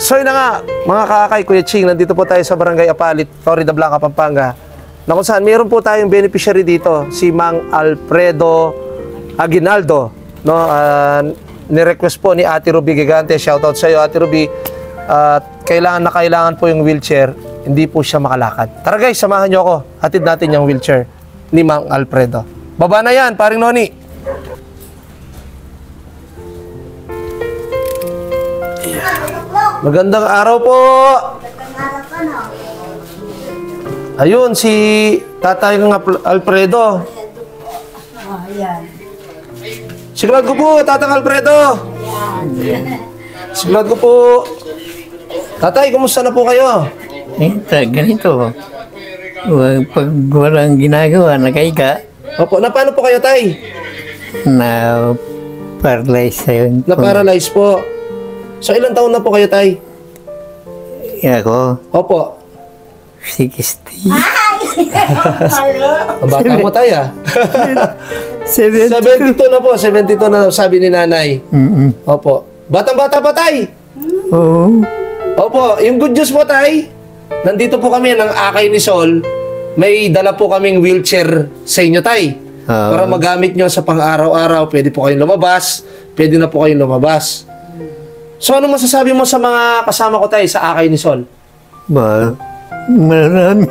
So yun na nga, mga kakay, Kuya Ching, nandito po tayo sa Barangay Apalit, Florida Blanca, Pampanga, na kung saan meron po tayong beneficiary dito, si Mang Alfredo Aguinaldo. No? Ni-request po ni Ate Ruby Gigante, shoutout sa iyo Ate Ruby, kailangan po yung wheelchair, hindi po siya makalakad. Tara guys, samahan nyo ako, hatid natin yung wheelchair ni Mang Alfredo. Baba na yan, paring Noni. Magandang araw po. Ayun, si Tatay ng Alfredo. Sigurad ko po, Tatang Alfredo. Sigurad ko po. Tatay, kumusta na po kayo? Ganito. Pag walang ginagawa, nakahiga. Opo, na paano po kayo, Tay? Na-paralyze yun. Na-paralyze po. So, ilang taon na po kayo, Tay? Ako, Opo. 60. Ang bata mo, Tay, ah. 72 na po, 72 na sabi ni Nanay. Opo. Batang-bata pa, Tay? Oo. Opo, yung good news po, Tay. Nandito po kami ng Akay ni Sol. May dala po kaming wheelchair sa inyo, Tay. Para magamit nyo sa pang-araw-araw. Pwede po kayong lumabas. Pwede na po kayong lumabas. So, ano masasabi mo sa mga kasama ko, Tay, sa Akay ni Sol? Marami.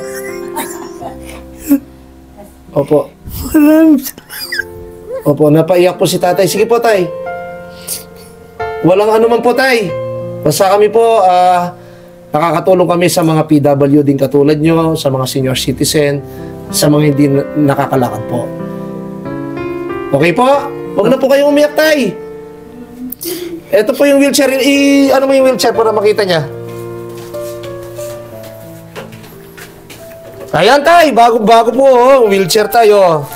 Opo. Marami. Opo, napaiyak po si Tatay. Sige po, Tay. Walang ano man po, Tay. Basta kami po, nakakatulong kami sa mga PW din katulad nyo, sa mga senior citizen, sa mga hindi nakakalakad po. Okay po? Huwag na po kayong umiyak, Tay. Ito po yung wheelchair. Ano mo yung wheelchair para makita niya? Ayan, Tay. Bago-bago po. Wheelchair tayo.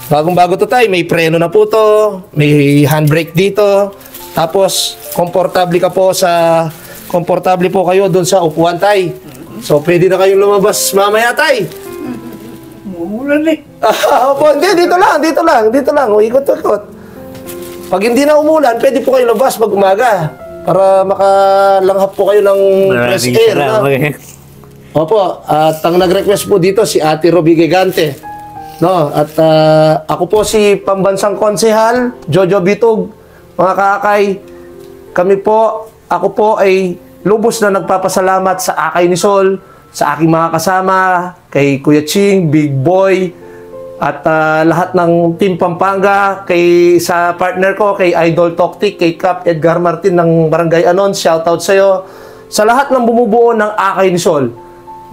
Bagong-bago to, Tay. May preno na po to. May handbrake dito. Tapos, komportable po kayo doon sa upuan, Tay. So, pwede na kayong lumabas mamaya, Tay. Umulan eh. Opo, hindi. Dito lang. Ikot-ikot. Pag hindi na umulan, pwede po kayo labas pag umaga para makalanghap po kayo ng fresh air. No? Opo, at ang nag-request po dito si Ate Ruby Gigante. No? At ako po si Pambansang Konsehal, Jojo Bitug. Mga kakay, ako po ay lubos na nagpapasalamat sa Akay ni Sol, sa aking mga kasama, kay Kuya Ching, Big Boy, at lahat ng Team Pampanga, sa partner ko, kay Idol Toktik, kay Cap Edgar Martin ng Barangay Anon, shoutout sa iyo. Sa lahat ng bumubuo ng Akay ni Sol,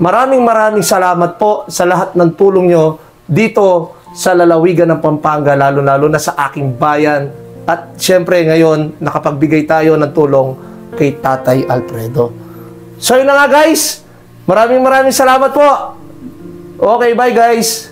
maraming salamat po sa lahat ng tulong nyo dito sa lalawigan ng Pampanga, lalo na sa aking bayan. At syempre ngayon, nakapagbigay tayo ng tulong kay Tatay Alfredo. So yun na nga guys, maraming salamat po. Okay, bye guys.